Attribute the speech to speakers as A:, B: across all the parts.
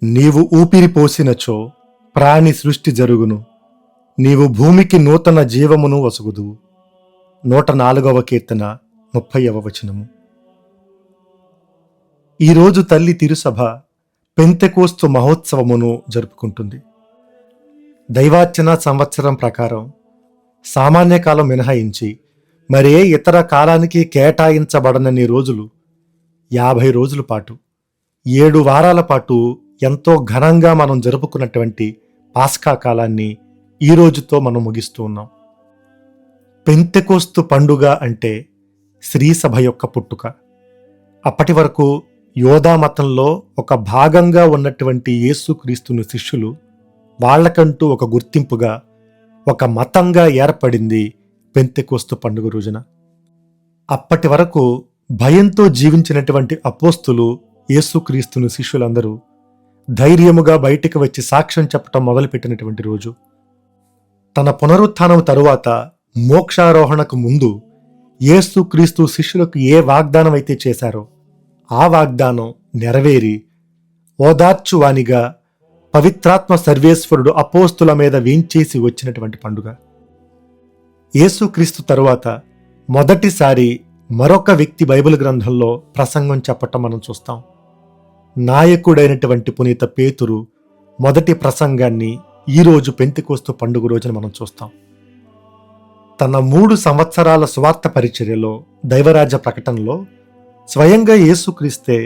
A: నీవు ఊపిరి పోసినచో ప్రాణి సృష్టి జరుగును. నీవు భూమికి నూతన జీవమును వసుగుదువు. 104వ కీర్తన 30వ వచనము. ఈరోజు తల్లి తిరుసభ పెంతెకోస్తు మహోత్సవమును జరుపుకుంటుంది. దైవార్చన సంవత్సరం ప్రకారం సామాన్య కాలం మినహాయించి మరే ఇతర కాలానికి కేటాయించబడనన్ని రోజులు 50 రోజుల పాటు 7 వారాల పాటు ఎంతో ఘనంగా మనం జరుపుకున్నటువంటి పాస్కా కాలాన్ని ఈ రోజుతో మనం ముగిస్తూ ఉన్నాం. పెంతెకోస్తు పండుగ అంటే శ్రీసభ యొక్క పుట్టుక. అప్పటి వరకు యోధా మతంలో ఒక భాగంగా ఉన్నటువంటి యేసుక్రీస్తుని శిష్యులు వాళ్లకంటూ ఒక గుర్తింపుగా ఒక మతంగా ఏర్పడింది పెంతెకోస్తు పండుగ రోజున. అప్పటి వరకు భయంతో జీవించినటువంటి అపోస్తులు యేసుక్రీస్తుని శిష్యులందరూ ధైర్యముగా బయటికి వచ్చి సాక్ష్యం చెప్పటం మొదలుపెట్టినటువంటి రోజు. తన పునరుత్థానం తరువాత మోక్షారోహణకు ముందు యేసుక్రీస్తు శిష్యులకు ఏ వాగ్దానం అయితే చేశారో ఆ వాగ్దానం నెరవేరి ఓదార్చువానిగా పవిత్రాత్మ సర్వేశ్వరుడు అపోస్తుల మీద వేంచేసి వచ్చినటువంటి పండుగ. యేసుక్రీస్తు తరువాత మొదటిసారి మరొక వ్యక్తి బైబిల్ గ్రంథంలో ప్రసంగం చెప్పటం మనం చూస్తాం. నాయకుడైనటువంటి పునీత పేతురు మొదటి ప్రసంగాన్ని ఈరోజు పెంతెకోస్తు పండుగ రోజున మనం చూస్తాం. తన 3 సంవత్సరాల సువార్త పరిచర్యలో దైవరాజ్య ప్రకటనలో స్వయంగా యేసుక్రీస్తే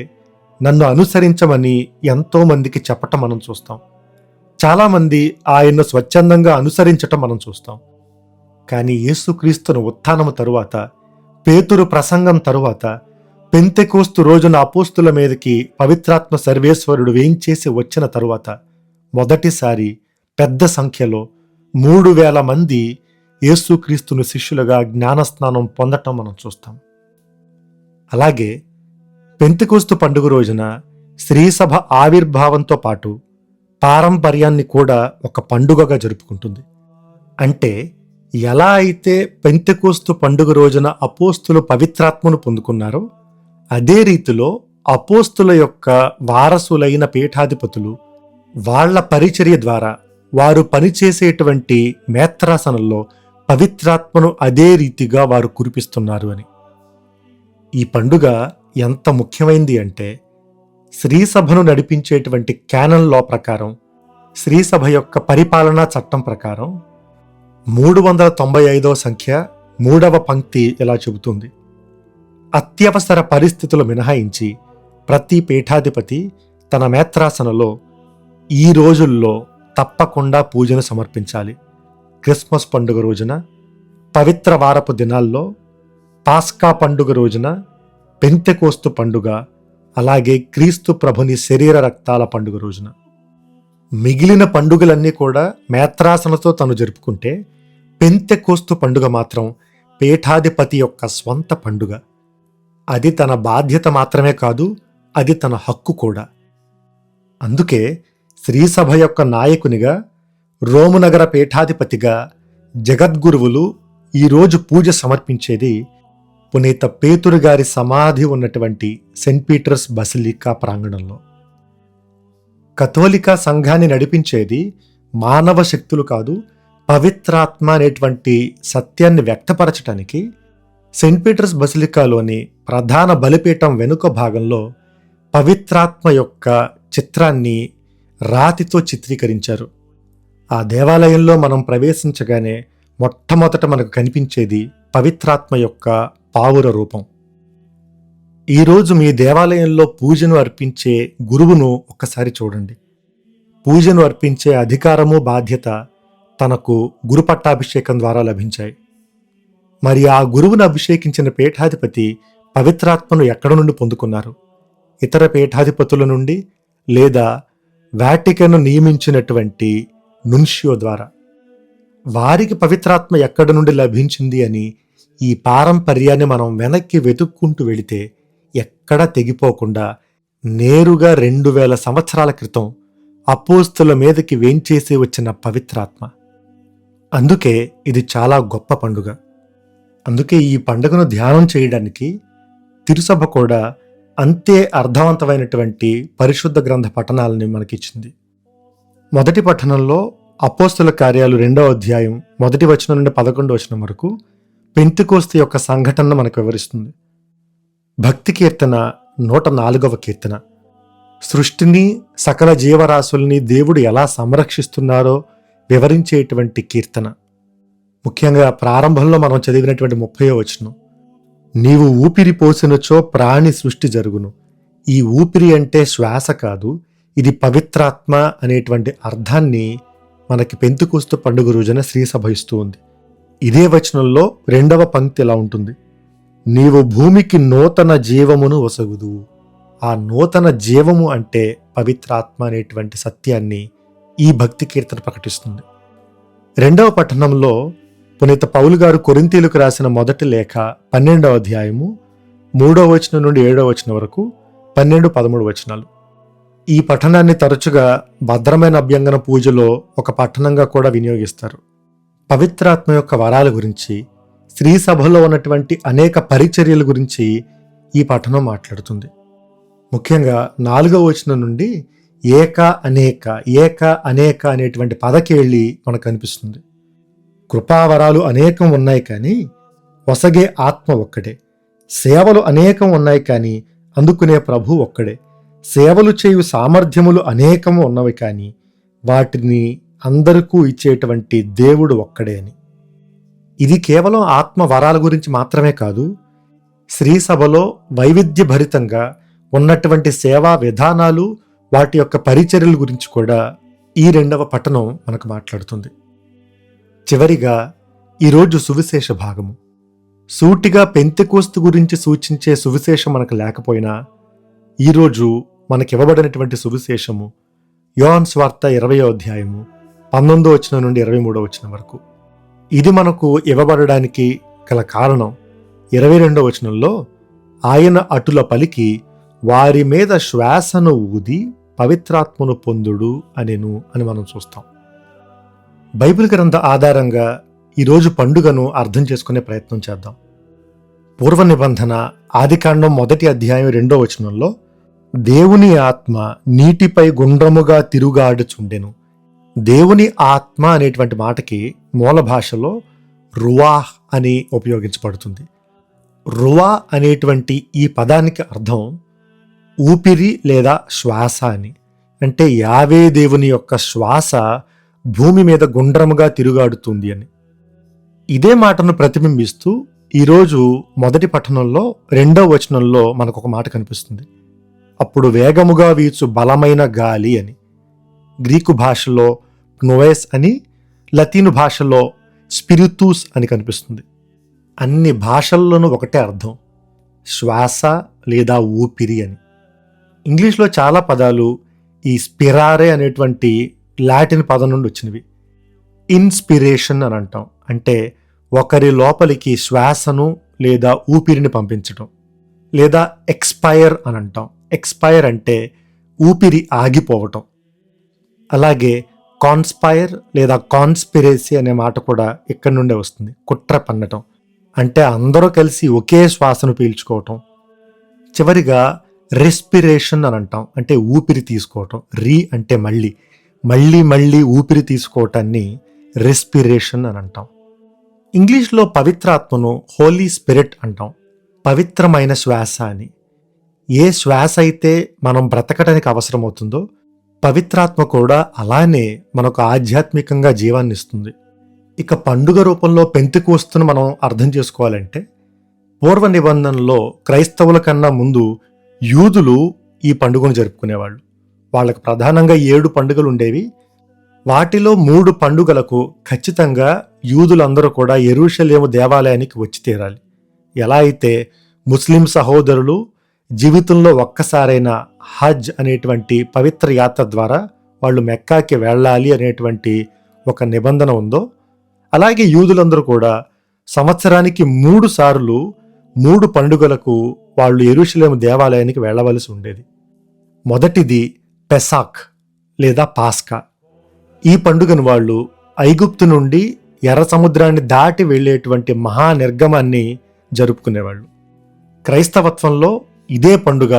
A: నన్ను అనుసరించమని ఎంతో మందికి చెప్పటం మనం చూస్తాం. చాలామంది ఆయన్ను స్వచ్ఛందంగా అనుసరించటం మనం చూస్తాం. కానీ యేసుక్రీస్తును ఉత్థానము తరువాత, పేతురు ప్రసంగం తరువాత, పెంతెకోస్తు రోజున అపోస్తుల మీదకి పవిత్రాత్మ సర్వేశ్వరుడు వేయించేసి వచ్చిన తరువాత మొదటిసారి పెద్ద సంఖ్యలో 3000 మంది యేసుక్రీస్తును శిష్యులుగా జ్ఞానస్నానం పొందటం మనం చూస్తాం. అలాగే పెంతెకోస్తు పండుగ రోజున శ్రీసభ ఆవిర్భావంతో పాటు పారంపర్యాన్ని కూడా ఒక పండుగగా జరుపుకుంటుంది. అంటే ఎలా అయితే పెంతెకోస్తు పండుగ రోజున అపోస్తులు పవిత్రాత్మను పొందుకున్నారో అదే రీతిలో అపోస్తుల యొక్క వారసులైన పీఠాధిపతులు వాళ్ల పరిచర్య ద్వారా వారు పనిచేసేటువంటి మేత్రాసనంలో పవిత్రాత్మను అదే రీతిగా వారు కురిపిస్తున్నారు అని. ఈ పండుగ ఎంత ముఖ్యమైంది అంటే శ్రీసభను నడిపించేటువంటి క్యానన్ లా ప్రకారం, శ్రీసభ యొక్క పరిపాలనా చట్టం ప్రకారం 395వ సంఖ్య 3వ పంక్తి ఇలా చెబుతుంది: అత్యవసర పరిస్థితులు మినహాయించి ప్రతి పీఠాధిపతి తన మేత్రాసనలో ఈ రోజుల్లో తప్పకుండా పూజను సమర్పించాలి. క్రిస్మస్ పండుగ రోజున, పవిత్ర వారపు దినాల్లో, పాస్కా పండుగ రోజున, పెంతెకోస్తు పండుగ, అలాగే క్రీస్తు ప్రభుని శరీర రక్తాల పండుగ రోజున. మిగిలిన పండుగలన్నీ కూడా మేత్రాసనతో తను జరుపుకుంటే పెంతెకోస్తు పండుగ మాత్రం పీఠాధిపతి యొక్క స్వంత పండుగ. అది తన బాధ్యత మాత్రమే కాదు, అది తన హక్కు కూడా. అందుకే శ్రీసభ యొక్క నాయకునిగా, రోము నగర పీఠాధిపతిగా జగద్గురువులు ఈరోజు పూజ సమర్పించేది పునీత పేతురు గారి సమాధి ఉన్నటువంటి సెయింట్ పీటర్స్ బసిలికా ప్రాంగణంలో. కథోలికా సంఘాన్ని నడిపించేది మానవ శక్తులు కాదు, పవిత్రాత్మ అనేటువంటి సత్యాన్ని వ్యక్తపరచటానికి సెయింట్ పీటర్స్ బసిలికాలోని ప్రధాన బలిపీఠం వెనుక భాగంలో పవిత్రాత్మ యొక్క చిత్రాన్ని రాతితో చిత్రీకరించారు. ఆ దేవాలయంలో మనం ప్రవేశించగానే మొట్టమొదట మనకు కనిపించేది పవిత్రాత్మ యొక్క పావుర రూపం. ఈరోజు మీ దేవాలయంలో పూజను అర్పించే గురువును ఒక్కసారి చూడండి. పూజను అర్పించే అధికారము, బాధ్యత తనకు గురు పట్టాభిషేకం ద్వారా లభించాయి. మరి ఆ గురువును అభిషేకించిన పీఠాధిపతి పవిత్రాత్మను ఎక్కడ నుండి పొందుకున్నారు? ఇతర పీఠాధిపతుల నుండి, లేదా వాటికన్ నియమించినటువంటి నున్షియో ద్వారా. వారికి పవిత్రాత్మ ఎక్కడి నుండి లభించింది అని ఈ పారంపర్యాన్ని మనం వెనక్కి వెతుక్కుంటూ వెళితే ఎక్కడా తెగిపోకుండా నేరుగా 2000 సంవత్సరాల క్రితం అపోస్తుల మీదకి వేంచేసి వచ్చిన పవిత్రాత్మ. అందుకే ఇది చాలా గొప్ప పండుగ. అందుకే ఈ పండుగను ధ్యానం చేయడానికి తిరుసభ కూడా అంతే అర్థవంతమైనటువంటి పరిశుద్ధ గ్రంథ పఠనాలని మనకిచ్చింది. మొదటి పఠనంలో అపోస్తుల కార్యాలు 2వ అధ్యాయం 1 వచనం నుండి 11 వచనం వరకు పెంతెకోస్తు యొక్క సంఘటనను మనకు వివరిస్తుంది. భక్తి కీర్తన 104వ కీర్తన సృష్టిని, సకల జీవరాశుల్ని దేవుడు ఎలా సంరక్షిస్తున్నారో వివరించేటువంటి కీర్తన. ముఖ్యంగా ప్రారంభంలో మనం చదివినటువంటి 30వ వచనం, నీవు ఊపిరి పోసినచో ప్రాణి సృష్టి జరుగును. ఈ ఊపిరి అంటే శ్వాస కాదు, ఇది పవిత్రాత్మ అనేటువంటి అర్థాన్ని మనకి పెంతెకోస్తు పండుగ రోజున శ్రీసభ ఇస్తూ ఉంది. ఇదే వచనంలో 2వ పంక్తి ఇలా ఉంటుంది, నీవు భూమికి నూతన జీవమును ఒసగుదు. ఆ నూతన జీవము అంటే పవిత్రాత్మ అనేటువంటి సత్యాన్ని ఈ భక్తి కీర్తన ప్రకటిస్తుంది. 2వ పఠనంలో పునీత పౌలు గారు కొరింథీయులకు రాసిన మొదటి లేఖ 12వ అధ్యాయము 3వ వచనం నుండి 7వ వచనం వరకు 12, 13 వచనాలు. ఈ పఠనాన్ని తరచుగా భద్రమైన అభ్యంగన పూజలో ఒక పఠనంగా కూడా వినియోగిస్తారు. పవిత్రాత్మ యొక్క వరాల గురించి, స్త్రీ సభలో ఉన్నటువంటి అనేక పరిచర్యల గురించి ఈ పఠనం మాట్లాడుతుంది. ముఖ్యంగా 4వ వచనం నుండి ఏక అనేక అనేటువంటి పదకేళి మనకు కనిపిస్తుంది. కృపావరాలు అనేకం ఉన్నాయి కానీ వసగే ఆత్మ ఒక్కడే. సేవలు అనేకం ఉన్నాయి కానీ అందుకునే ప్రభు ఒక్కడే. సేవలు చేయు సామర్థ్యములు అనేకము ఉన్నవి కానీ వాటిని అందరికీ ఇచ్చేటువంటి దేవుడు ఒక్కడే అని. ఇది కేవలం ఆత్మ వరాల గురించి మాత్రమే కాదు, శ్రీ సభలో వైవిధ్యభరితంగా ఉన్నటువంటి సేవా విధానాలు, వాటి యొక్క పరిచర్యల గురించి కూడా ఈ 2వ పఠనం మనకు మాట్లాడుతుంది. చివరిగా ఈరోజు సువిశేష భాగము. సూటిగా పెంతెకోస్తు గురించి సూచించే సువిశేషం మనకు లేకపోయినా ఈరోజు మనకివ్వబడినటువంటి సువిశేషము యోహాను సువార్త 20వ అధ్యాయము 19వ వచనం నుండి 23వ వచనం వరకు. ఇది మనకు ఇవ్వబడడానికి గల కారణం 22వ వచనంలో ఆయన అటుల పలికి వారి మీద శ్వాసను ఊది పవిత్రాత్మను పొందుడు అనెను అని మనం చూస్తాం. బైబిల్ గ్రంథ ఆధారంగా ఈరోజు పండుగను అర్థం చేసుకునే ప్రయత్నం చేద్దాం. పూర్వ నిబంధన ఆదికాండం 1వ అధ్యాయం 2వ వచనంలో దేవుని ఆత్మ నీటిపై గుండ్రముగా తిరుగాడుచుండెను. దేవుని ఆత్మ అనేటువంటి మాటకి మూల భాషలో రువాహ్ అని ఉపయోగించబడుతుంది. రువా అనేటువంటి ఈ పదానికి అర్థం ఊపిరి లేదా శ్వాస అని. అంటే యావే దేవుని యొక్క శ్వాస భూమి మీద గుండ్రముగా తిరుగాడుతుంది అని. ఇదే మాటను ప్రతిబింబిస్తూ ఈరోజు మొదటి పఠనంలో 2వ వచనంలో మనకు ఒక మాట కనిపిస్తుంది, అప్పుడు వేగముగా వీచు బలమైన గాలి అని. గ్రీకు భాషలో ప్నోయస్ అని, లతీను భాషలో స్పిరితుస్ అని కనిపిస్తుంది. అన్ని భాషల్లోనూ ఒకటే అర్థం, శ్వాస లేదా ఊపిరి అని. ఇంగ్లీష్లో చాలా పదాలు ఈ స్పిరారే అనేటువంటి లాటిన్ పదం నుండి వచ్చినవి. ఇన్స్పిరేషన్ అని అంటాం, అంటే ఒకరి లోపలికి శ్వాసను లేదా ఊపిరిని పంపించడం. లేదా ఎక్స్పైర్ అని అంటాం. ఎక్స్పైర్ అంటే ఊపిరి ఆగిపోవటం. అలాగే కాన్స్పైర్ లేదా కాన్స్పిరసీ అనే మాట కూడా ఇక్కడి నుండే వస్తుంది, కుట్ర పన్నటం. అంటే అందరూ కలిసి ఒకే శ్వాసను పీల్చుకోవటం. చివరిగా రెస్పిరేషన్ అని అంటాం, అంటే ఊపిరి తీసుకోవటం. అంటే మళ్ళీ మళ్ళీ మళ్ళీ ఊపిరి తీసుకోవటాన్ని రెస్పిరేషన్ అని అంటాం. ఇంగ్లీష్లో పవిత్రాత్మను హోలీ స్పిరిట్ అంటాం, పవిత్రమైన శ్వాస అని. ఏ శ్వాస అయితే మనం బ్రతకడానికి అవసరమవుతుందో పవిత్రాత్మ కూడా అలానే మనకు ఆధ్యాత్మికంగా జీవాన్ని ఇస్తుంది. ఇక పండుగ రూపంలో పెంతెకోస్తును మనం అర్థం చేసుకోవాలంటే, పూర్వ నిబంధనలో క్రైస్తవుల కన్నా ముందు యూదులు ఈ పండుగను జరుపుకునేవాళ్ళు. వాళ్ళకు ప్రధానంగా 7 పండుగలు ఉండేవి. వాటిలో 3 పండుగలకు ఖచ్చితంగా యూదులందరూ కూడా యెరూషలేము దేవాలయానికి వచ్చి తీరాలి. ఎలా అయితే ముస్లిం సహోదరులు జీవితంలో ఒక్కసారైనా హజ్ అనేటువంటి పవిత్ర యాత్ర ద్వారా వాళ్ళు మెక్కాకి వెళ్ళాలి అనేటువంటి ఒక నిబంధన ఉందో, అలాగే యూదులందరూ కూడా సంవత్సరానికి 3 సార్లు 3 పండుగలకు వాళ్ళు యెరూషలేము దేవాలయానికి వెళ్ళవలసి ఉండేది. మొదటిది పెసాక్ లేదా పాస్కా. ఈ పండుగను వాళ్ళు ఐగుప్తు నుండి ఎర్ర సముద్రాన్ని దాటి వెళ్ళేటువంటి మహా నిర్గమాన్ని జరుపుకునేవాళ్ళు. క్రైస్తవత్వంలో ఇదే పండుగ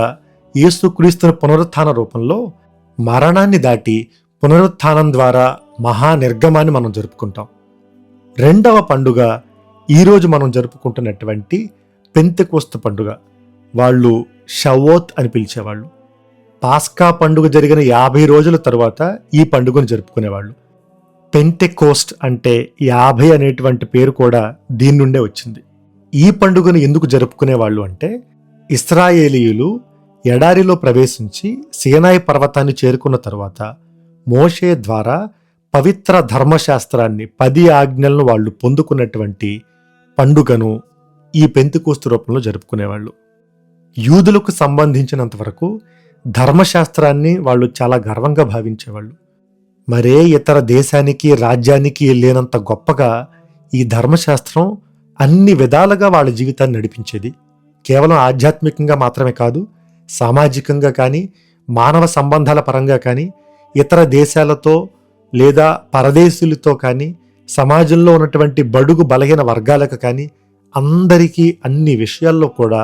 A: యేసుక్రీస్తుని పునరుత్థాన రూపంలో మరణాన్ని దాటి పునరుత్థానం ద్వారా మహానిర్గమాన్ని మనం జరుపుకుంటాం. రెండవ పండుగ ఈరోజు మనం జరుపుకుంటున్నటువంటి పెంతెకోస్తు పండుగ. వాళ్ళు షవోత్ అని పిలిచేవాళ్ళు. పాస్కా పండుగ జరిగిన 50 రోజుల తరువాత ఈ పండుగను జరుపుకునేవాళ్ళు. పెంటెకోస్ట్ అంటే 50 అనేటువంటి పేరు కూడా దీని నుండే వచ్చింది. ఈ పండుగను ఎందుకు జరుపుకునేవాళ్ళు అంటే, ఇశ్రాయేలీయులు ఎడారిలో ప్రవేశించి సీనాయి పర్వతాన్ని చేరుకున్న తరువాత మోషే ద్వారా పవిత్ర ధర్మశాస్త్రాన్ని 10 ఆజ్ఞలను వాళ్ళు పొందుకున్నటువంటి పండుగను ఈ పెంతెకోస్తు రూపంలో జరుపుకునేవాళ్ళు. యూదులకు సంబంధించినంత వరకు ధర్మశాస్త్రాన్ని వాళ్ళు చాలా గర్వంగా భావించేవాళ్ళు. మరే ఇతర దేశానికి రాజ్యానికి లేనంత గొప్పగా ఈ ధర్మశాస్త్రం అన్ని విధాలుగా వాళ్ళ జీవితాన్ని నడిపించేది. కేవలం ఆధ్యాత్మికంగా మాత్రమే కాదు, సామాజికంగా కానీ, మానవ సంబంధాల పరంగా కానీ, ఇతర దేశాలతో లేదా పరదేశులతో కానీ, సమాజంలో ఉన్నటువంటి బడుగు బలహీన వర్గాలకు కానీ అందరికీ అన్ని విషయాల్లో కూడా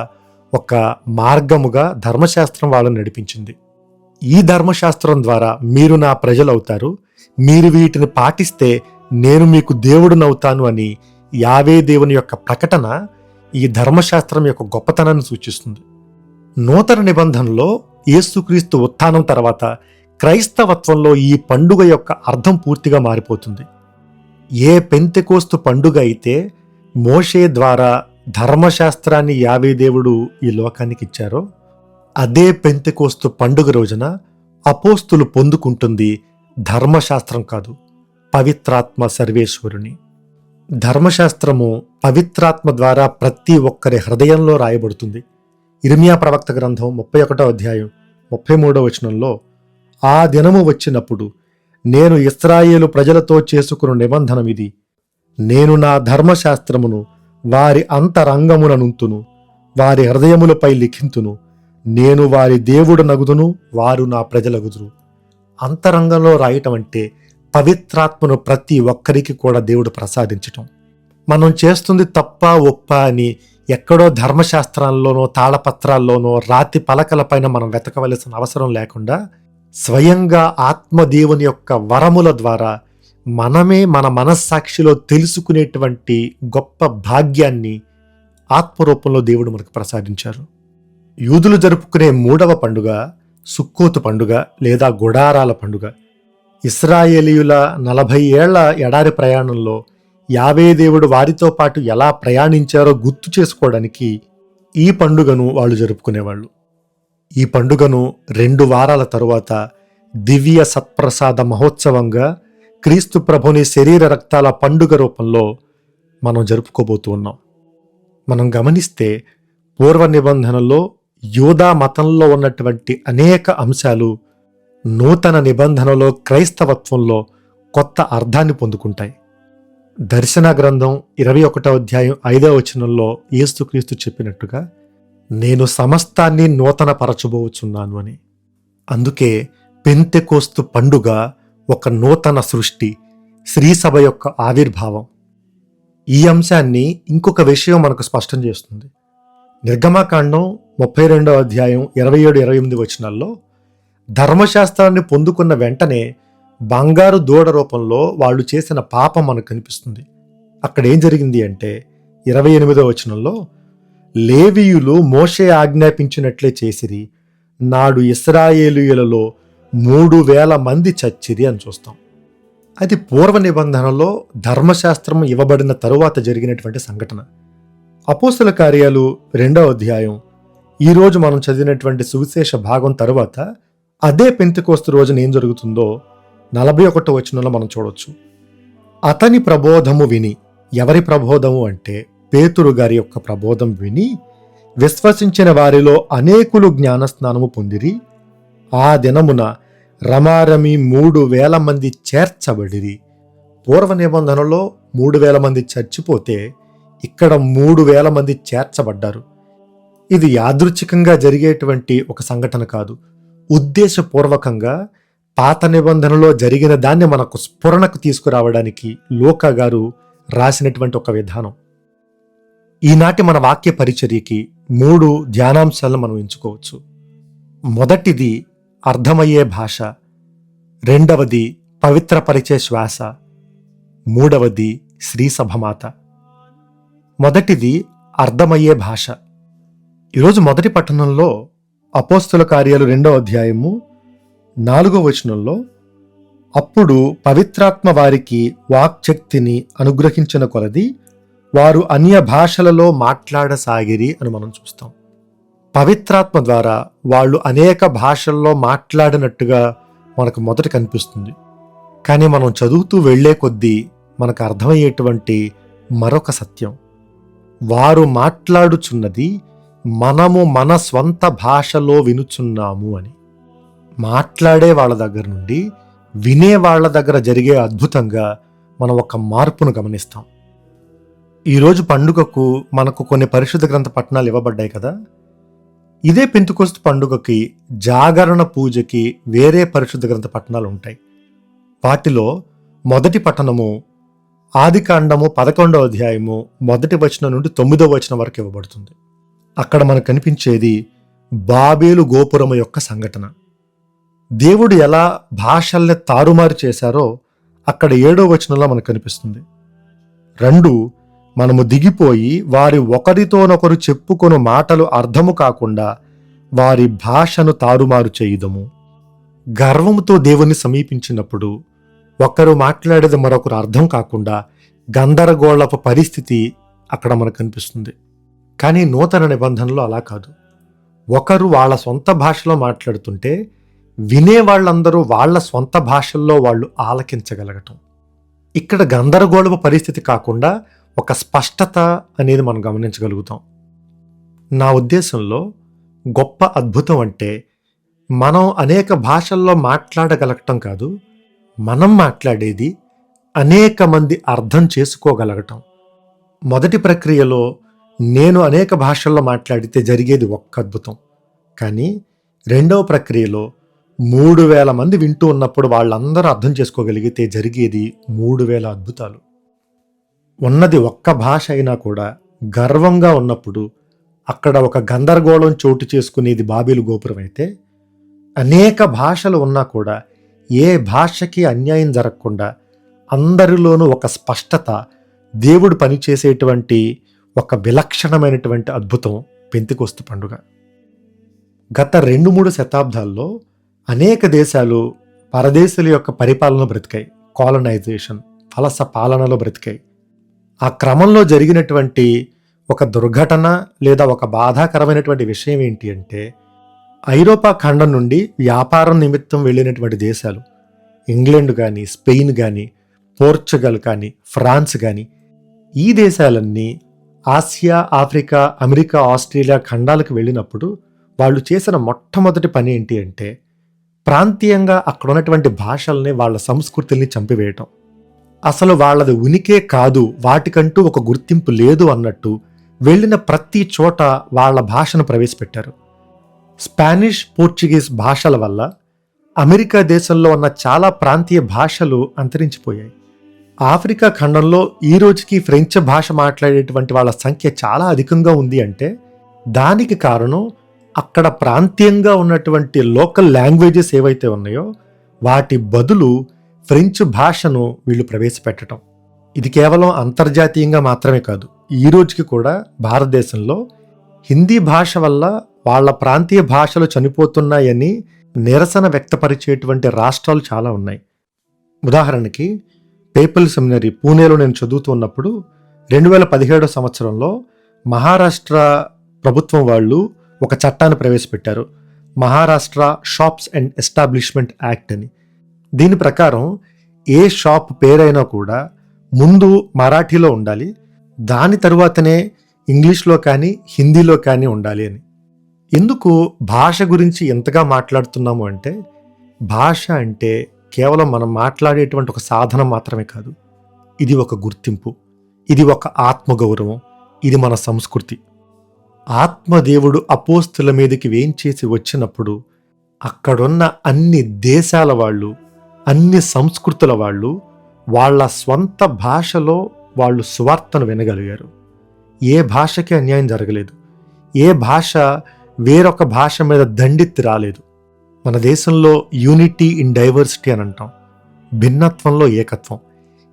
A: ఒక మార్గముగా ధర్మశాస్త్రం వాళ్ళని నడిపించింది. ఈ ధర్మశాస్త్రం ద్వారా మీరు నా ప్రజలవుతారు, మీరు వీటిని పాటిస్తే నేను మీకు దేవుడునవుతాను అని యావే దేవుని యొక్క ప్రకటన ఈ ధర్మశాస్త్రం యొక్క గొప్పతనాన్ని సూచిస్తుంది. నూతన నిబంధనలో యేసుక్రీస్తు ఉత్థానం తర్వాత క్రైస్తవత్వంలో ఈ పండుగ యొక్క అర్థం పూర్తిగా మారిపోతుంది. ఏ పెంతెకోస్తు పండుగ అయితే మోషే ద్వారా ధర్మశాస్త్రాన్ని యావే దేవుడు ఈ లోకానికి ఇచ్చారో, అదే పెంతెకోస్తు పండుగ రోజున అపోస్తులు పొందుకుంటుంది ధర్మశాస్త్రం కాదు, పవిత్రాత్మ సర్వేశ్వరుని. ధర్మశాస్త్రము పవిత్రాత్మ ద్వారా ప్రతి ఒక్కరి హృదయంలో రాయబడుతుంది. ఇర్మియా ప్రవక్త గ్రంథం 31వ అధ్యాయం 33వ వచనంలో, ఆ దినము వచ్చినప్పుడు నేను ఇశ్రాయేలు ప్రజలతో చేసుకున్న నిబంధన ఇది, నేను నా ధర్మశాస్త్రమును వారి అంతరంగముననుంతును, వారి హృదయములపై లిఖింతును, నేను వారి దేవుడు నగుదును, వారు నా ప్రజలగుదురు. అంతరంగంలో రాయటం అంటే పవిత్రాత్మను ప్రతి ఒక్కరికి కూడా దేవుడు ప్రసాదించటం. మనం చేస్తుంది తప్ప ఒప్ప అని ఎక్కడో ధర్మశాస్త్రాల్లోనో తాళపత్రాల్లోనో రాతి పలకలపైన మనం వెతకవలసిన అవసరం లేకుండా స్వయంగా ఆత్మదేవుని యొక్క వరముల ద్వారా మనమే మన మనస్సాక్షిలో తెలుసుకునేటువంటి గొప్ప భాగ్యాన్ని ఆత్మరూపంలో దేవుడు మనకు ప్రసాదించారు. యూదులు జరుపుకునే 3వ పండుగ సుక్కోతు పండుగ లేదా గుడారాల పండుగ. ఇశ్రాయేలీయుల 40 ఏళ్ల ఎడారి ప్రయాణంలో యావే దేవుడు వారితో పాటు ఎలా ప్రయాణించారో గుర్తు చేసుకోవడానికి ఈ పండుగను వాళ్ళు జరుపుకునేవాళ్ళు. ఈ పండుగను 2 వారాల తరువాత దివ్య సత్ప్రసాద మహోత్సవంగా క్రీస్తు ప్రభుని శరీర రక్తాల పండుగ రూపంలో మనం జరుపుకోబోతూ ఉన్నాం. మనం గమనిస్తే పూర్వ నిబంధనలో యూదా మతంలో ఉన్నటువంటి అనేక అంశాలు నూతన నిబంధనలో క్రైస్తవత్వంలో కొత్త అర్థాన్ని పొందుకుంటాయి. దర్శన గ్రంథం 21వ అధ్యాయం 5వ వచనంలో యేసుక్రీస్తు చెప్పినట్టుగా, నేను సమస్తాన్ని నూతన పరచబోచున్నాను అని. అందుకే పెంతెకోస్తు పండుగ ఒక నూతన సృష్టి, శ్రీసభ యొక్క ఆవిర్భావం. ఈ అంశాన్ని ఇంకొక విషయం మనకు స్పష్టం చేస్తుంది. నిర్గమకాండం 32వ అధ్యాయం 27-28 వచనాల్లో ధర్మశాస్త్రాన్ని పొందుకున్న వెంటనే బంగారు దూడ రూపంలో వాళ్ళు చేసిన పాపం మనకు కనిపిస్తుంది. అక్కడ ఏం జరిగింది అంటే 28వ వచనంలో, లేవీయులు మోషే ఆజ్ఞాపించినట్లే చేసిరి, నాడు ఇశ్రాయేలీయులలో 3000 మంది చచ్చిరి అని చూస్తాం. అది పూర్వ నిబంధనలో ధర్మశాస్త్రం ఇవ్వబడిన తరువాత జరిగినటువంటి సంఘటన. అపోస్తల కార్యాలు 2వ అధ్యాయం, ఈరోజు మనం చదివినటువంటి సువిశేష భాగం తరువాత అదే పెంతెకోస్తు రోజున ఏం జరుగుతుందో 41వ వచనంలో మనం చూడొచ్చు. అతని ప్రబోధము విని, ఎవరి ప్రబోధము అంటే పేతురు గారి యొక్క ప్రబోధం విని విశ్వసించిన వారిలో అనేకులు జ్ఞానస్నానము పొందిరి. ఆ దినమున రమారమి 3000 మంది చేర్చబడిరి. పూర్వ నిబంధనలో 3000 మంది చచ్చిపోతే ఇక్కడ 3000 మంది చేర్చబడ్డారు. ఇది యాదృచ్ఛికంగా జరిగేటువంటి ఒక సంఘటన కాదు. ఉద్దేశపూర్వకంగా పాత నిబంధనలో జరిగిన దాన్ని మనకు స్ఫురణకు తీసుకురావడానికి లూకా గారు రాసినటువంటి ఒక విధానం. ఈనాటి మన వాక్య పరిచర్యకి 3 ధ్యానాంశాలను మనం ఎంచుకోవచ్చు. మొదటిది అర్థమయ్యే భాష, రెండవది పవిత్రపరిచే శ్వాస, మూడవది శ్రీ సభమాత. మొదటిది అర్థమయ్యే భాష. ఈరోజు మొదటి పట్టణంలో అపోస్తుల కార్యాలు 2వ అధ్యాయము 4వ వచనంలో, అప్పుడు పవిత్రాత్మ వారికి వాక్శక్తిని అనుగ్రహించిన కొలది వారు అన్య భాషలలో మాట్లాడసాగిరి అని మనం చూస్తాం. పవిత్రాత్మ ద్వారా వాళ్ళు అనేక భాషల్లో మాట్లాడినట్టుగా మనకు మొదట కనిపిస్తుంది. కానీ మనం చదువుతూ వెళ్లే కొద్దీ మనకు అర్థమయ్యేటువంటి మరొక సత్యం, వారు మాట్లాడుచున్నది మనము మన స్వంత భాషలో వినుచున్నాము అని. మాట్లాడే వాళ్ళ దగ్గర నుండి వినే వాళ్ళ దగ్గర జరిగే అద్భుతంగా మనం ఒక మార్పును గమనిస్తాం. ఈరోజు పండుగకు మనకు కొన్ని పరిశుద్ధ గ్రంథ పట్టణాలు ఇవ్వబడ్డాయి కదా. ఇదే పెంతెకోస్తు పండుగకి జాగరణ పూజకి వేరే పరిశుద్ధ గ్రంథ పట్టణాలు ఉంటాయి. వాటిలో మొదటి పట్టణము ఆదికాండము 11వ అధ్యాయము 1వ వచనం నుండి 9వ వచనం వరకు ఇవ్వబడుతుంది. అక్కడ మనకు కనిపించేది బాబేలు గోపురము యొక్క సంఘటన. దేవుడు ఎలా భాషల్ని తారుమారు చేశారో అక్కడ 7వ వచనంలో మనకు కనిపిస్తుంది. 2, మనము దిగిపోయి వారి ఒకరితోనొకరు చెప్పుకొను మాటలు అర్థము కాకుండా వారి భాషను తారుమారు చేయుదము. గర్వముతో దేవుని సమీపించినప్పుడు ఒకరు మాట్లాడేది మరొకరు అర్థం కాకుండా గందరగోళపు పరిస్థితి అక్కడ మనకు కనిపిస్తుంది. కానీ నూతన నిబంధనలో అలా కాదు. ఒకరు వాళ్ళ సొంత భాషలో మాట్లాడుతుంటే వినే వాళ్ళందరూ వాళ్ళ సొంత భాషల్లో వాళ్ళు ఆలకించగలగటం. ఇక్కడ గందరగోళపు పరిస్థితి కాకుండా ఒక స్పష్టత అనేది మనం గమనించగలుగుతాం. నా ఉద్దేశంలో గొప్ప అద్భుతం అంటే మనం అనేక భాషల్లో మాట్లాడగలగటం కాదు, మనం మాట్లాడేది అనేక మంది అర్థం చేసుకోగలగటం. మొదటి ప్రక్రియలో నేను అనేక భాషల్లో మాట్లాడితే జరిగేది ఒక్క అద్భుతం. కానీ రెండవ ప్రక్రియలో 3000 మంది వింటూ ఉన్నప్పుడు వాళ్ళందరూ అర్థం చేసుకోగలిగితే జరిగేది 3000 అద్భుతాలు. ఉన్నది ఒక్క భాష అయినా కూడా గర్వంగా ఉన్నప్పుడు అక్కడ ఒక గందరగోళం చోటు చేసుకునేది బాబేలు గోపురం అయితే, అనేక భాషలు ఉన్నా కూడా ఏ భాషకి అన్యాయం జరగకుండా అందరిలోనూ ఒక స్పష్టత, దేవుడు పనిచేసేటువంటి ఒక విలక్షణమైనటువంటి అద్భుతం పెంతెకోస్తు పండుగ. గత 2-3 శతాబ్దాల్లో అనేక దేశాలు పరదేశుల యొక్క పరిపాలన బ్రతికాయి, కాలనైజేషన్, వలస పాలనలో బ్రతికాయి. ఆ క్రమంలో జరిగినటువంటి ఒక దుర్ఘటన లేదా ఒక బాధాకరమైనటువంటి విషయం ఏంటి అంటే, ఐరోపా ఖండం నుండి వ్యాపారం నిమిత్తం వెళ్ళినటువంటి దేశాలు, ఇంగ్లాండ్ కానీ, స్పెయిన్ కానీ, పోర్చుగల్ కానీ, ఫ్రాన్స్ కానీ, ఈ దేశాలన్నీ ఆసియా, ఆఫ్రికా, అమెరికా, ఆస్ట్రేలియా ఖండాలకు వెళ్ళినప్పుడు వాళ్ళు చేసిన మొట్టమొదటి పని ఏంటి అంటే, ప్రాంతీయంగా అక్కడ ఉన్నటువంటి భాషల్ని, వాళ్ళ సంస్కృతుల్ని చంపివేయటం. అసలు వాళ్ళది ఉనికే కాదు, వాటికంటూ ఒక గుర్తింపు లేదు అన్నట్టు వెళ్ళిన ప్రతి చోట వాళ్ళ భాషను ప్రవేశపెట్టారు. స్పానిష్, పోర్చుగీస్ భాషల వల్ల అమెరికా దేశంలో ఉన్న చాలా ప్రాంతీయ భాషలు అంతరించిపోయాయి. ఆఫ్రికా ఖండంలో ఈ రోజుకి ఫ్రెంచ్ భాష మాట్లాడేటువంటి వాళ్ళ సంఖ్య చాలా అధికంగా ఉంది అంటే దానికి కారణం అక్కడ ప్రాంతీయంగా ఉన్నటువంటి లోకల్ లాంగ్వేజెస్ ఏవైతే ఉన్నాయో వాటి బదులు ఫ్రెంచ్ భాషను వీళ్ళు ప్రవేశపెట్టడం. ఇది కేవలం అంతర్జాతీయంగా మాత్రమే కాదు, ఈ రోజుకి కూడా భారతదేశంలో హిందీ భాష వల్ల వాళ్ళ ప్రాంతీయ భాషలు చనిపోతున్నాయని నిరసన వ్యక్తపరిచేటువంటి రాష్ట్రాలు చాలా ఉన్నాయి. ఉదాహరణకి పేపల్ సెమినరీ పూణేలో నేను చదువుతూ ఉన్నప్పుడు 2017 సంవత్సరంలో మహారాష్ట్ర ప్రభుత్వం వాళ్ళు ఒక చట్టాన్ని ప్రవేశపెట్టారు, Maharashtra shops and establishment act అని. దీని ప్రకారం ఏ షాప్ పేరైనా కూడా ముందు మరాఠీలో ఉండాలి, దాని తరువాతనే ఇంగ్లీష్లో కానీ హిందీలో కానీ ఉండాలి అని. ఎందుకు భాష గురించి ఎంతగా మాట్లాడుతున్నాము అంటే, భాష అంటే కేవలం మనం మాట్లాడేటువంటి ఒక సాధనం మాత్రమే కాదు, ఇది ఒక గుర్తింపు, ఇది ఒక ఆత్మగౌరవం, ఇది మన సంస్కృతి. ఆత్మదేవుడు అపోస్తుల మీదకి వేంచేసి వచ్చినప్పుడు అక్కడున్న అన్ని దేశాల వాళ్ళు, అన్ని సంస్కృతుల వాళ్ళు వాళ్ళ స్వంత భాషలో వాళ్ళు సువార్తను వినగలిగారు. ఏ భాషకి అన్యాయం జరగలేదు, ఏ భాష వేరొక భాష మీద దండెత్తి రాలేదు. మన దేశంలో యూనిటీ ఇన్ డైవర్సిటీ అని అంటాం, భిన్నత్వంలో ఏకత్వం.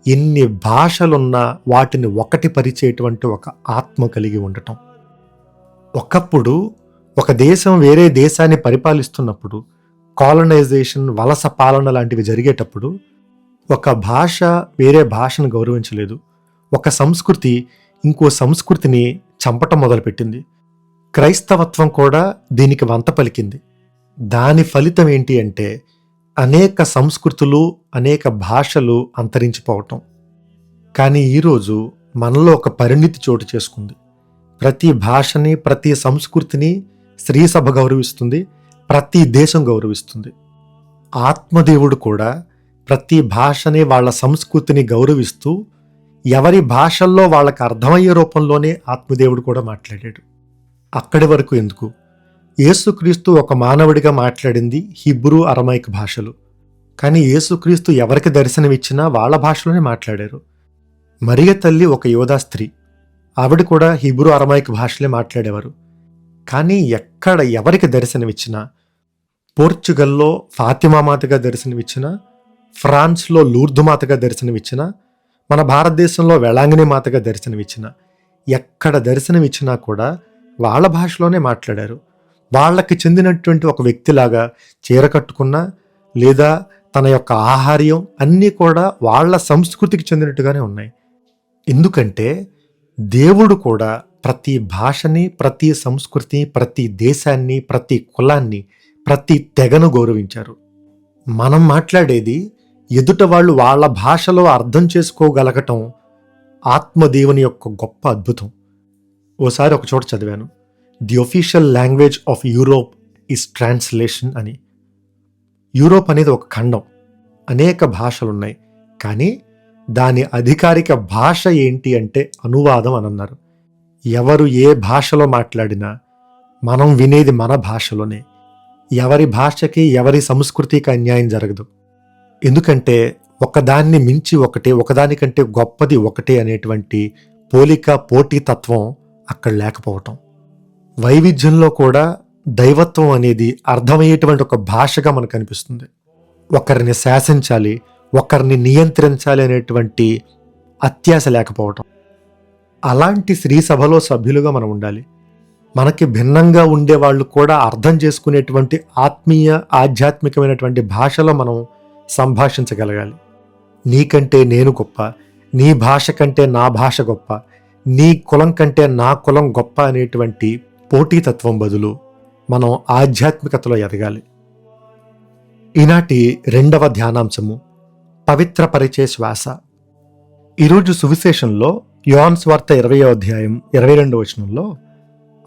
A: ఎన్ని భాషలున్నా వాటిని ఒకటి పరిచేటువంటి ఒక ఆత్మ కలిగి ఉండటం. ఒకప్పుడు ఒక దేశం వేరే దేశాన్ని పరిపాలిస్తున్నప్పుడు, కాలనైజేషన్, వలస పాలన లాంటివి జరిగేటప్పుడు ఒక భాష వేరే భాషను గౌరవించలేదు. ఒక సంస్కృతి ఇంకో సంస్కృతిని చంపటం మొదలుపెట్టింది. క్రైస్తవత్వం కూడా దీనికి వంత పలికింది. దాని ఫలితం ఏంటి అంటే అనేక సంస్కృతులు, అనేక భాషలు అంతరించిపోవటం. కానీ ఈరోజు మనలో ఒక పరిణితి చోటు చేసుకుంది. ప్రతి భాషని, ప్రతి సంస్కృతిని స్త్రీ సభ గౌరవిస్తుంది, ప్రతి దేశం గౌరవిస్తుంది. ఆత్మదేవుడు కూడా ప్రతి భాషని, వాళ్ళ సంస్కృతిని గౌరవిస్తూ ఎవరి భాషల్లో వాళ్ళకి అర్థమయ్యే రూపంలోనే ఆత్మదేవుడు కూడా మాట్లాడాడు. అక్కడి వరకు ఎందుకు, యేసుక్రీస్తు ఒక మానవుడిగా మాట్లాడింది హీబ్రూ, అరమైక్ భాషలు. కానీ యేసుక్రీస్తు ఎవరికి దర్శనమిచ్చినా వాళ్ళ భాషలోనే మాట్లాడారు. మరియ తల్లి ఒక యోధా స్త్రీ, ఆవిడ కూడా హీబ్రూ, అరమైక్ భాషలే మాట్లాడేవారు. కానీ ఎక్కడ ఎవరికి దర్శనమిచ్చినా, పోర్చుగల్లో ఫాతిమా మాతగా దర్శనమిచ్చినా, ఫ్రాన్స్లో లూర్దు మాతగా దర్శనమిచ్చినా, మన భారతదేశంలో వెళాంగిని మాతగా దర్శనమిచ్చినా, ఎక్కడ దర్శనమిచ్చినా కూడా వాళ్ళ భాషలోనే మాట్లాడారు. వాళ్ళకి చెందినటువంటి ఒక వ్యక్తిలాగా చీర కట్టుకున్నా, లేదా తన యొక్క ఆహార్యం అన్నీ కూడా వాళ్ళ సంస్కృతికి చెందినట్టుగానే ఉన్నాయి. ఎందుకంటే దేవుడు కూడా ప్రతి భాషని, ప్రతి సంస్కృతిని, ప్రతి దేశాన్ని, ప్రతి కులాన్ని, ప్రతి తెగను గౌరవించారు. మనం మాట్లాడేది ఎదుట వాళ్ళు వాళ్ళ భాషలో అర్థం చేసుకోగలగటం ఆత్మదేవుని యొక్క గొప్ప అద్భుతం. ఓసారి ఒక చోట చదివాను, the official language of Europe is translation అని. యూరోప్ అనేది ఒక ఖండం, అనేక భాషలున్నాయి. కానీ దాని అధికారిక భాష ఏంటి అంటే అనువాదం అని అన్నారు. ఎవరు ఏ భాషలో మాట్లాడినా మనం వినేది మన భాషలోనే. ఎవరి భాషకి, ఎవరి సంస్కృతికి అన్యాయం జరగదు. ఎందుకంటే ఒకదాన్ని మించి ఒకటే, ఒకదానికంటే గొప్పది ఒకటే అనేటువంటి పోలిక, పోటీతత్వం అక్కడ లేకపోవటం. వైవిధ్యంలో కూడా దైవత్వం అనేది అర్థమయ్యేటువంటి ఒక భాషగా మనకు అనిపిస్తుంది. ఒకరిని శాసించాలి, ఒకరిని నియంత్రించాలి అనేటువంటి అత్యాశ లేకపోవటం. అలాంటి స్త్రీ సభలో సభ్యులుగా మనం ఉండాలి. మనకి భిన్నంగా ఉండే వాళ్ళు కూడా అర్థం చేసుకునేటువంటి ఆత్మీయ, ఆధ్యాత్మికమైనటువంటి భాషలో మనం సంభాషించగలగాలి. నీకంటే నేను గొప్ప, నీ భాష కంటే నా భాష గొప్ప, నీ కులం కంటే నా కులం గొప్ప అనేటువంటి పోటీతత్వం బదులు మనం ఆధ్యాత్మికతలో ఎదగాలి. ఈనాటి రెండవ ధ్యానాంశము పవిత్రపరిచే శ్వాస. ఈరోజు సువిశేషంలో యోహాను సువార్త 20వ అధ్యాయం 22వ వచనంలో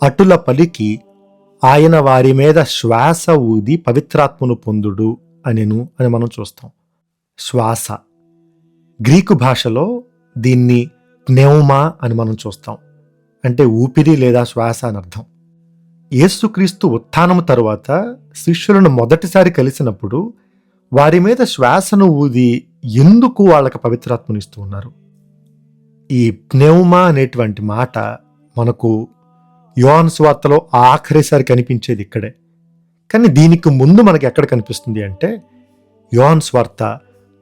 A: అటుల పలికి ఆయన వారి మీద శ్వాస ఊది పవిత్రాత్మను పొందుడు అనెను అని మనం చూస్తాం. శ్వాస గ్రీకు భాషలో దీన్ని ప్నెౌమా అని మనం చూస్తాం. అంటే ఊపిరి లేదా శ్వాస అని అర్థం. యేసుక్రీస్తు ఉత్థానము తరువాత శిష్యులను మొదటిసారి కలిసినప్పుడు వారి మీద శ్వాసను ఊది ఎందుకు వాళ్ళకి పవిత్రాత్మనిస్తూ ఉన్నారు? ఈ ప్నెౌమా అనేటువంటి మాట మనకు యోహాను సువార్తలో ఆఖరిసారి కనిపించేది ఇక్కడే. కానీ దీనికి ముందు మనకి ఎక్కడ కనిపిస్తుంది అంటే యోహాను సువార్త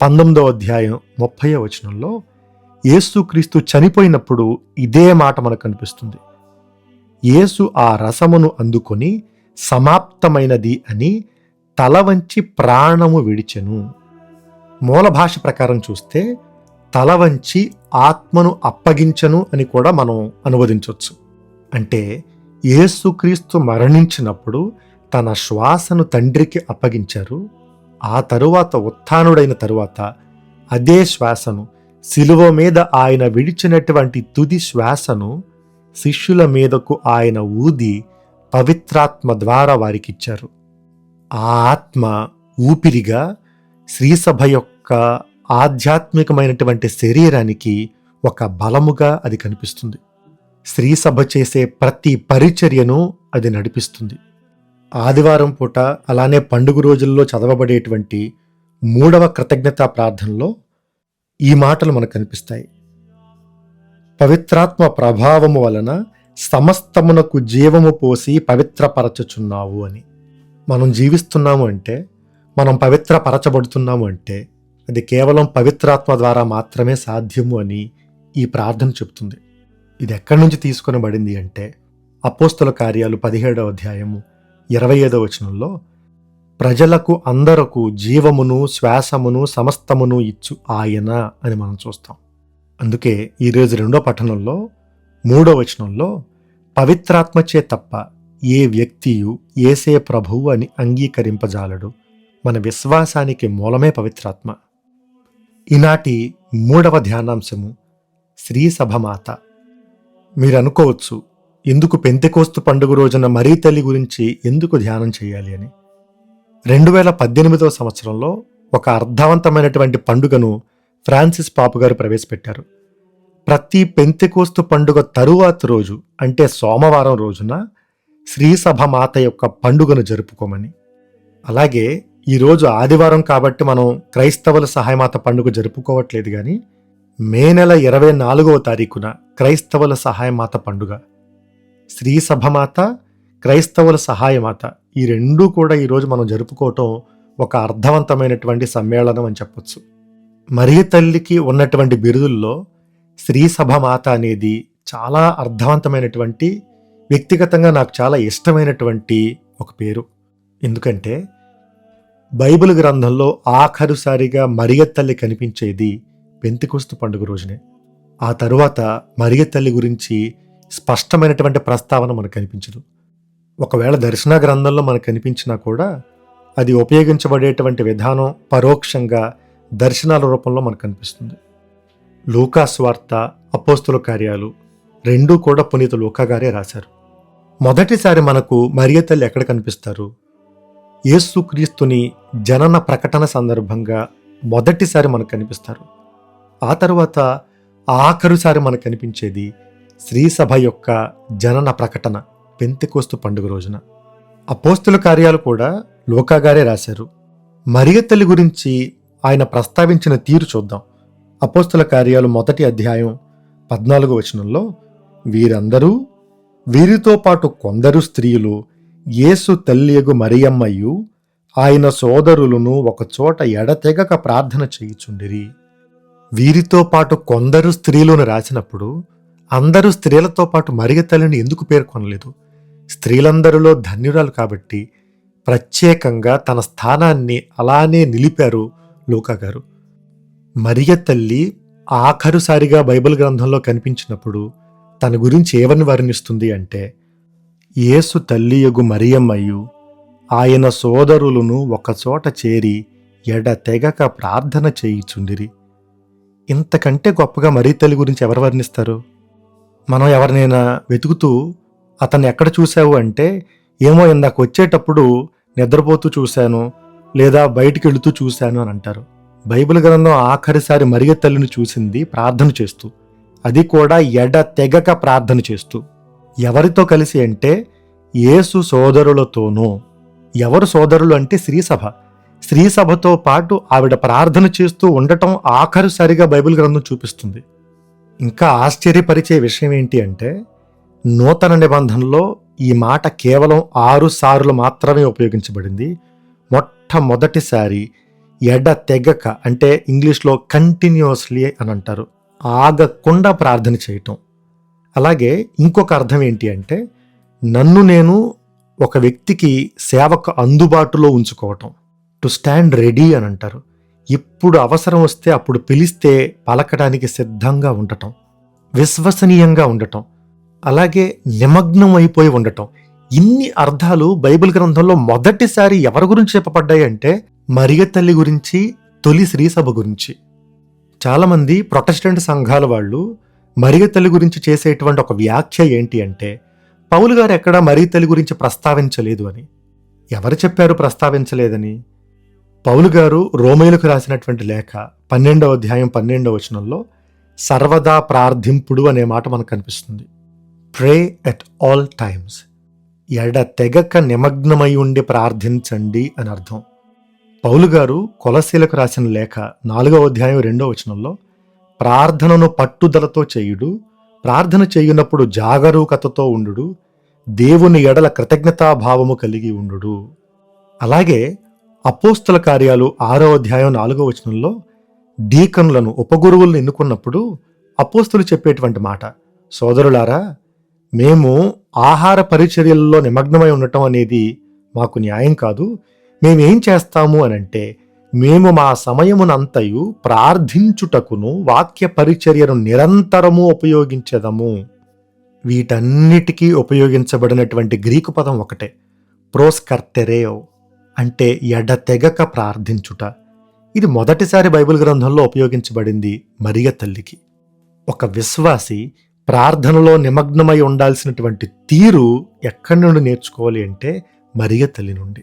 A: 19వ అధ్యాయం 30వ వచనంలో యేసుక్రీస్తు చనిపోయినప్పుడు ఇదే మాట మనకు కనిపిస్తుంది. యేసు ఆ రసమును అందుకొని సమాప్తమైనది అని తల వంచి ప్రాణము విడిచెను. మూల భాష ప్రకారం చూస్తే తల వంచి ఆత్మను అప్పగించను అని కూడా మనం అనువదించవచ్చు. అంటే యేసుక్రీస్తు మరణించినప్పుడు తన శ్వాసను తండ్రికి అప్పగించారు. ఆ తరువాత ఉత్థానుడైన తరువాత అదే శ్వాసను, శిలువ మీద ఆయన విడిచినటువంటి తుది శ్వాసను శిష్యుల మీదకు ఆయన ఊది పవిత్రాత్మ ద్వారా వారికిచ్చారు. ఆ ఆత్మ ఊపిరిగా శ్రీసభ యొక్క ఆధ్యాత్మికమైనటువంటి శరీరానికి ఒక బలముగా అది కనిపిస్తుంది. శ్రీసభ చేసే ప్రతి పరిచర్యను అది నడిపిస్తుంది. ఆదివారం పూట అలానే పండుగ రోజుల్లో చదవబడేటువంటి 3వ కృతజ్ఞతా ప్రార్థనలో ఈ మాటలు మనకు కనిపిస్తాయి. పవిత్రాత్మ ప్రభావము వలన సమస్తమునకు జీవము పోసి పవిత్రపరచుచున్నావు అని. మనం జీవిస్తున్నాము అంటే, మనం పవిత్రపరచబడుతున్నాము అంటే అది కేవలం పవిత్రాత్మ ద్వారా మాత్రమే సాధ్యము అని ఈ ప్రార్థన చెప్తుంది. ఇది ఎక్కడి నుంచి తీసుకొనబడింది అంటే అపోస్తల కార్యాలు 17వ అధ్యాయము 25వ వచనంలో ప్రజలకు అందరకు జీవమును శ్వాసమును సమస్తమును ఇచ్చు ఆయన అని మనం చూస్తాం. అందుకే ఈరోజు 2వ పట్టణంలో 3వ వచనంలో పవిత్రాత్మచే తప్ప ఏ వ్యక్తియు యేసే ప్రభువు అని అంగీకరింపజాలడు, మన విశ్వాసానికి మూలమే పవిత్రాత్మ. ఈనాటి 3వ ధ్యానాంశము శ్రీ సభమాత. మీరు అనుకోవచ్చు, ఎందుకు పెంతెకోస్తు పండుగ రోజున మరీ తల్లి గురించి ఎందుకు ధ్యానం చేయాలి అని. 2018వ సంవత్సరంలో ఒక అర్థవంతమైనటువంటి పండుగను ఫ్రాన్సిస్ పాపు గారు ప్రవేశపెట్టారు. ప్రతి పెంతెకోస్తు పండుగ తరువాత రోజు అంటే సోమవారం రోజున శ్రీ సభమాత యొక్క పండుగను జరుపుకోమని. అలాగే ఈరోజు ఆదివారం కాబట్టి మనం క్రైస్తవుల సహాయమాత పండుగ జరుపుకోవట్లేదు, కానీ మే నెల 24వ తారీఖున క్రైస్తవుల సహాయమాత పండుగ. శ్రీ సభమాత, క్రైస్తవుల సహాయమాత ఈ రెండూ కూడా ఈరోజు మనం జరుపుకోవటం ఒక అర్థవంతమైనటువంటి సమ్మేళనం అని చెప్పొచ్చు. మరియ తల్లికి ఉన్నటువంటి బిరుదుల్లో శ్రీ సభమాత అనేది చాలా అర్థవంతమైనటువంటి, వ్యక్తిగతంగా నాకు చాలా ఇష్టమైనటువంటి ఒక పేరు. ఎందుకంటే బైబిల్ గ్రంథంలో ఆఖరుసారిగా మరియ తల్లి కనిపించేది పెంతెకోస్తు పండుగ రోజునే. ఆ తరువాత మరియ తల్లి గురించి స్పష్టమైనటువంటి ప్రస్తావన మనకు కనిపించదు. ఒకవేళ దర్శన గ్రంథంలో మనకు కనిపించినా కూడా అది ఉపయోగించబడేటువంటి విధానం పరోక్షంగా దర్శనాల రూపంలో మనకు కనిపిస్తుంది. లూకా స్వార్త, అపోస్తుల కార్యాలు రెండూ కూడా పునీత లూకా గారే రాశారు. మొదటిసారి మనకు మరియ తల్లి ఎక్కడ కనిపిస్తారు? యేసుక్రీస్తుని జనన ప్రకటన సందర్భంగా మొదటిసారి మనకు కనిపిస్తారు. ఆ తరువాత ఆఖరుసారి మనకు కనిపించేది శ్రీ సభ యొక్క జనన ప్రకటన పెంతెకోస్తు పండుగ రోజున. అపోస్తుల కార్యాలు కూడా లూకా గారే రాశారు. మరియ తల్లి గురించి ఆయన ప్రస్తావించిన తీరు చూద్దాం. అపోస్తుల కార్యాలు 1వ అధ్యాయం 14వ వచనంలో వీరందరూ వీరితో పాటు కొందరు స్త్రీలు యేసు తల్లియగు మరియమ్మయు ఆయన సోదరులను ఒకచోట ఎడతెగక ప్రార్థన చేయుచుండిరి. వీరితో పాటు కొందరు స్త్రీలను రాసినప్పుడు అందరూ స్త్రీలతో పాటు మరియ తల్లిని ఎందుకు పేర్కొనలేదు? స్త్రీలందరిలో ధన్యురాలు కాబట్టి ప్రత్యేకంగా తన స్థానాన్ని అలానే నిలిపారు లూకా గారు. మరియ తల్లి ఆఖరుసారిగా బైబిల్ గ్రంథంలో కనిపించినప్పుడు తన గురించి ఏమని వర్ణిస్తుంది అంటే, యేసు తల్లియగు మరియమ్మయు ఆయన సోదరులను ఒకచోట చేరి ఎడతెగక ప్రార్థన చేయుచుండిరి. ఇంతకంటే గొప్పగా మరియ తల్లి గురించి ఎవరు వర్ణిస్తారు? మనం ఎవరినైనా వెతుకుతూ అతన్ని ఎక్కడ చూసావు అంటే, ఏమో ఇందాక వచ్చేటప్పుడు నిద్రపోతూ చూశాను, లేదా బయటికి వెళుతూ చూశాను అని అంటారు. బైబిల్ గ్రంథం ఆఖరిసారి మరియ తల్లిని చూసింది ప్రార్థన చేస్తూ, అది కూడా ఎడతెగక ప్రార్థన చేస్తూ. ఎవరితో కలిసి అంటే యేసు సోదరులతోనూ. ఎవరు సోదరులు అంటే శ్రీసభ. శ్రీసభతో పాటు ఆవిడ ప్రార్థన చేస్తూ ఉండటం ఆఖరుసారిగా బైబిల్ గ్రంథం చూపిస్తుంది. ఇంకా ఆశ్చర్యపరిచే విషయం ఏంటి అంటే, నూతన నిబంధనలో ఈ మాట కేవలం 6 సార్లు మాత్రమే ఉపయోగించబడింది. మొట్టమొదటిసారి ఎడతెగక అంటే ఇంగ్లీష్లో కంటిన్యూస్లీ అని అంటారు, ఆగకుండా ప్రార్థన చేయటం. అలాగే ఇంకొక అర్థం ఏంటి అంటే, నన్ను నేను ఒక వ్యక్తికి సేవకు అందుబాటులో ఉంచుకోవటం, టు స్టాండ్ రెడీ అని అంటారు. ఇప్పుడు అవసరం వస్తే అప్పుడు పిలిస్తే పలకడానికి సిద్ధంగా ఉండటం, విశ్వసనీయంగా ఉండటం, అలాగే నిమగ్నం అయిపోయి ఉండటం. ఇన్ని అర్థాలు బైబిల్ గ్రంథంలో మొదటిసారి ఎవరి గురించి చెప్పబడ్డాయి అంటే మరియ తల్లి గురించి, తొలి శ్రీసభ గురించి. చాలామంది ప్రొటెస్టెంట్ సంఘాల వాళ్ళు మరియ తల్లి గురించి చేసేటువంటి ఒక వ్యాఖ్య ఏంటి అంటే, పౌలు గారు ఎక్కడా మరియ తల్లి గురించి ప్రస్తావించలేదు అని. ఎవరు చెప్పారు ప్రస్తావించలేదని? పౌలు గారు రోమీయులకు రాసినటువంటి లేఖ 12వ అధ్యాయం 12వ వచనంలో సర్వదా ప్రార్థింపుడు అనే మాట మనకు కనిపిస్తుంది. ప్రే ఎట్ ఆల్ టైమ్స్, ఎడతెగక నిమగ్నమై ఉండి ప్రార్థించండి అని అర్థం. పౌలు గారు కొలస్సీలకు రాసిన లేఖ 4వ అధ్యాయం 2వ వచనంలో ప్రార్థనను పట్టుదలతో చేయుడు, ప్రార్థన చేయునప్పుడు జాగరూకతతో ఉండుడు, దేవుని ఎడల కృతజ్ఞతాభావము కలిగి ఉండుడు. అలాగే అపోస్తల కార్యాలు 6వ అధ్యాయం 4వ వచనంలో డీకన్లను ఉపగురువులను ఎన్నుకున్నప్పుడు అపోస్తులు చెప్పేటువంటి మాట, సోదరులారా, మేము ఆహార పరిచర్యల్లో నిమగ్నమై ఉండటం అనేది మాకు న్యాయం కాదు. మేమేం చేస్తాము అనంటే, మేము మా సమయమునంతయు ప్రార్థించుటకును వాక్య పరిచర్యను నిరంతరము ఉపయోగించెదము. వీటన్నిటికీ ఉపయోగించబడినటువంటి గ్రీకు పదం ఒకటే, ప్రోస్కర్టెరేవ్, అంటే ఎడతెగక ప్రార్థించుట. ఇది మొదటిసారి బైబిల్ గ్రంథంలో ఉపయోగించబడింది మరియ తల్లికి. ఒక విశ్వాసి ప్రార్థనలో నిమగ్నమై ఉండాల్సినటువంటి తీరు ఎక్కడి నుండి నేర్చుకోవాలి అంటే మరియ తల్లి నుండి.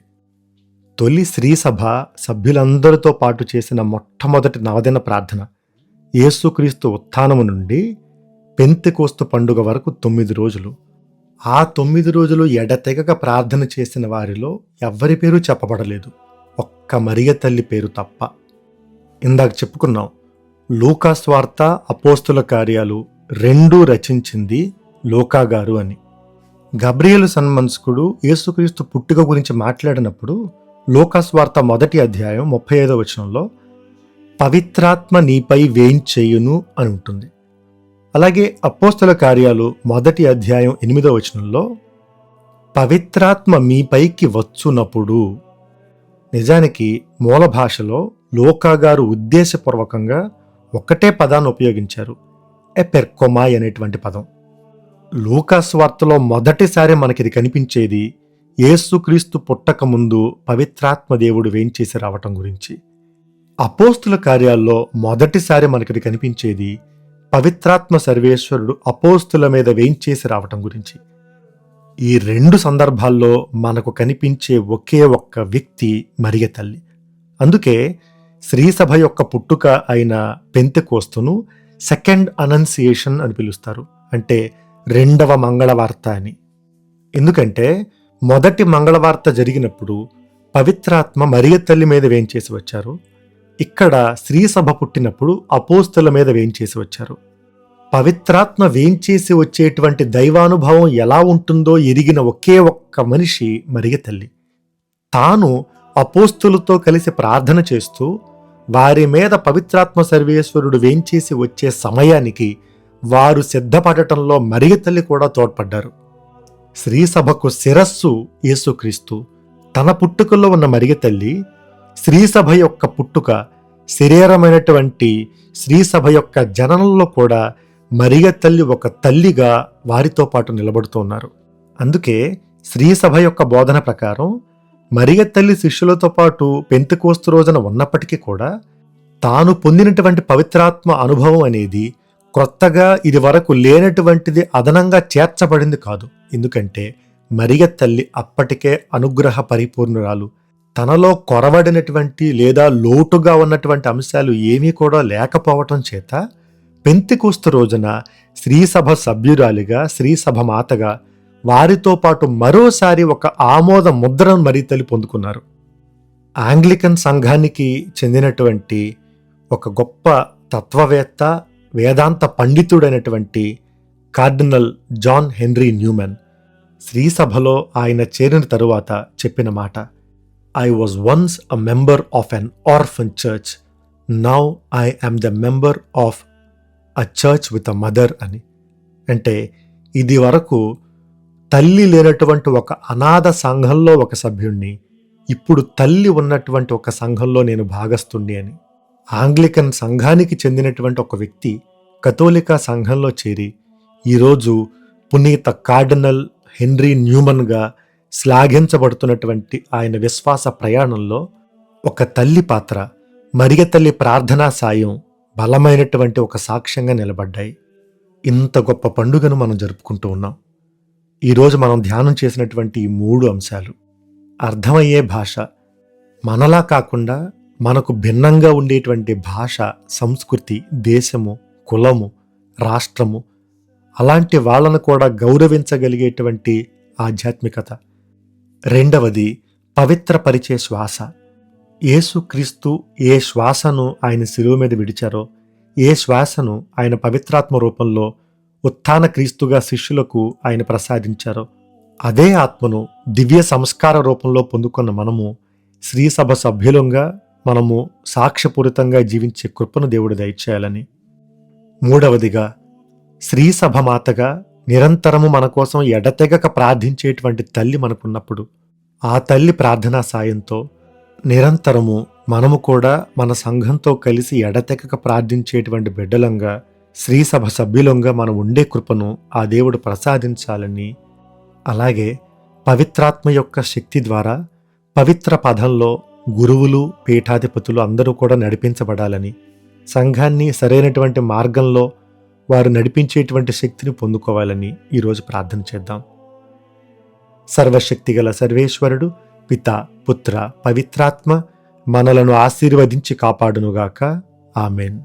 A: తొలి శ్రీసభ సభ్యులందరితో పాటు చేసిన మొట్టమొదటి నవదిన ప్రార్థన యేసుక్రీస్తు ఉత్థానము నుండి పెంతెకోస్తు పండుగ వరకు 9 రోజులు. ఆ 9 రోజులు ఎడతెగక ప్రార్థన చేసిన వారిలో ఎవ్వరి పేరు చెప్పబడలేదు, ఒక్క మరియ తల్లి పేరు తప్ప. ఇందాక చెప్పుకున్నాం, లూకా స్వార్త, అపోస్తుల కార్యాలు 2 రచించింది లూకా గారు అని. గబ్రియేలు సన్మంస్కుడు యేసుక్రీస్తు పుట్టుక గురించి మాట్లాడినప్పుడు లూకా స్వార్త 1వ అధ్యాయం 35వ వచనంలో పవిత్రాత్మ నీపై వేయించేయును అని ఉంటుంది. అలాగే అపోస్తల కార్యాలు 1వ అధ్యాయం 8వ వచనంలో పవిత్రాత్మ మీపైకి వచ్చునప్పుడు. నిజానికి మూల భాషలో లూకా గారు ఉద్దేశపూర్వకంగా ఒకటే పదాన్ని ఉపయోగించారు, ఎపెర్కొమాయ్ అనేటువంటి పదం. లూకా స్వార్తలో మొదటిసారి మనకిది కనిపించేది యేసుక్రీస్తు పుట్టక ముందు పవిత్రాత్మ దేవుడు వేంచేసి రావటం గురించి. అపోస్తుల కార్యాల్లో మొదటిసారి మనకిది కనిపించేది పవిత్రాత్మ సర్వేశ్వరుడు అపోస్తుల మీద వేంచేసి రావటం గురించి. ఈ 2 సందర్భాల్లో మనకు కనిపించే ఒకే ఒక్క వ్యక్తి మరియ తల్లి. అందుకే శ్రీసభ యొక్క పుట్టుక అయిన పెంతెకోస్తును సెకండ్ అనన్సియేషన్ అని పిలుస్తారు, అంటే 2వ మంగళవార్త అని. ఎందుకంటే మొదటి మంగళవార్త జరిగినప్పుడు పవిత్రాత్మ మరియ తల్లి మీద వేంచేసి వచ్చారు, ఇక్కడ శ్రీసభ పుట్టినప్పుడు అపోస్తుల మీద వేంచేసి వచ్చారు. పవిత్రాత్మ వేంచేసి వచ్చేటువంటి దైవానుభవం ఎలా ఉంటుందో ఎరిగిన ఒకే ఒక్క మనిషి మరియ తల్లి. తాను అపోస్తులతో కలిసి ప్రార్థన చేస్తూ వారి మీద పవిత్రాత్మ సర్వేశ్వరుడు వేంచేసి వచ్చే సమయానికి వారు సిద్ధపడటంలో మరియ తల్లి కూడా తోడ్పడ్డారు. శ్రీసభకు శిరస్సు యేసుక్రీస్తు. తన పుట్టుకలో ఉన్న మరియ తల్లి శ్రీసభ యొక్క పుట్టుక, శరీరమైనటువంటి శ్రీసభ యొక్క జననంలో కూడా మరియ తల్లి ఒక తల్లిగా వారితో పాటు నిలబడుతూ ఉన్నారు. అందుకే శ్రీసభ యొక్క బోధన ప్రకారం మరియ తల్లి శిష్యులతో పాటు పెంతెకోస్తు రోజున ఉన్నప్పటికీ కూడా తాను పొందినటువంటి పవిత్రాత్మ అనుభవం అనేది కొత్తగా ఇది వరకు లేనటువంటిది అదనంగా చేర్చబడింది కాదు. ఎందుకంటే మరియ తల్లి అప్పటికే అనుగ్రహ పరిపూర్ణురాలు. తనలో కొరవడినటువంటి లేదా లోటుగా ఉన్నటువంటి అంశాలు ఏమీ కూడా లేకపోవటం చేత పెంతెకోస్తు రోజున శ్రీసభ సభ్యురాలిగా, శ్రీసభ మాతగా వారితో పాటు మరోసారి ఒక ఆమోద ముద్రను మరియ తల్లి పొందుకున్నారు. ఆంగ్లికన్ సంఘానికి చెందినటువంటి ఒక గొప్ప తత్వవేత్త, వేదాంత పండితుడైనటువంటి కార్డినల్ జాన్ హెన్రీ న్యూమన్ శ్రీసభలో ఆయన చేరిన తరువాత చెప్పిన మాట, I was once a member of an orphan church. Now I am the member of a church with a mother అని. అంటే ఇది వరకు తల్లి లేనటువంటి ఒక అనాథ సంఘంలో ఒక సభ్యుణ్ణి, ఇప్పుడు తల్లి ఉన్నటువంటి ఒక సంఘంలో నేను భాగస్తుణ్ణి అని. ఆంగ్లికన్ సంఘానికి చెందినటువంటి ఒక వ్యక్తి కథోలికా సంఘంలో చేరి ఈరోజు పునీత కార్డినల్ హెన్రీ న్యూమన్గా శ్లాఘించబడుతున్నటువంటి ఆయన విశ్వాస ప్రయాణంలో ఒక తల్లి పాత్ర, మరియ తల్లి ప్రార్థనా సాయం బలమైనటువంటి ఒక సాక్ష్యంగా నిలబడ్డాయి. ఇంత గొప్ప పండుగను మనం జరుపుకుంటూ ఉన్నాం. ఈరోజు మనం ధ్యానం చేసినటువంటి ఈ 3 అంశాలు అర్థమయ్యే భాష, మనలా కాకుండా మనకు భిన్నంగా ఉండేటువంటి భాష, సంస్కృతి, దేశము, కులము, రాష్ట్రము, అలాంటి వాళ్ళను కూడా గౌరవించగలిగేటువంటి ఆధ్యాత్మికత. 2వది పవిత్రపరిచే శ్వాస. యేసుక్రీస్తు ఏ శ్వాసను ఆయన శిలువ మీద విడిచారో, ఏ శ్వాసను ఆయన పవిత్రాత్మ రూపంలో ఉత్థాన క్రీస్తుగా శిష్యులకు ఆయన ప్రసాదించారో అదే ఆత్మను దివ్య సంస్కార రూపంలో పొందుకున్న మనము శ్రీసభ సభ్యులంగా మనము సాక్ష్యపూరితంగా జీవించే కృపను దేవుడు దయచేయాలని. మూడవదిగా, శ్రీసభ మాతగా నిరంతరము మన కోసం ఎడతెగక ప్రార్థించేటువంటి తల్లి మనకున్నప్పుడు ఆ తల్లి ప్రార్థనా సాయంతో నిరంతరము మనము కూడా మన సంఘంతో కలిసి ఎడతెగక ప్రార్థించేటువంటి బిడ్డలంగా శ్రీసభ సభ్యులంగా మనం ఉండే కృపను ఆ దేవుడు ప్రసాదించాలని, అలాగే పవిత్రాత్మ యొక్క శక్తి ద్వారా పవిత్ర పదంలో గురువులు పీఠాధిపతులు అందరూ కూడా నడిపించబడాలని, సంఘాన్ని సరైనటువంటి మార్గంలో వారు నడిపించేటువంటి శక్తిని పొందుకోవాలని ఈరోజు ప్రార్థన చేద్దాం. సర్వశక్తిగల సర్వేశ్వరుడు పిత, పుత్ర, పవిత్రాత్మ మనలను ఆశీర్వదించి కాపాడునుగాక. ఆమెన్.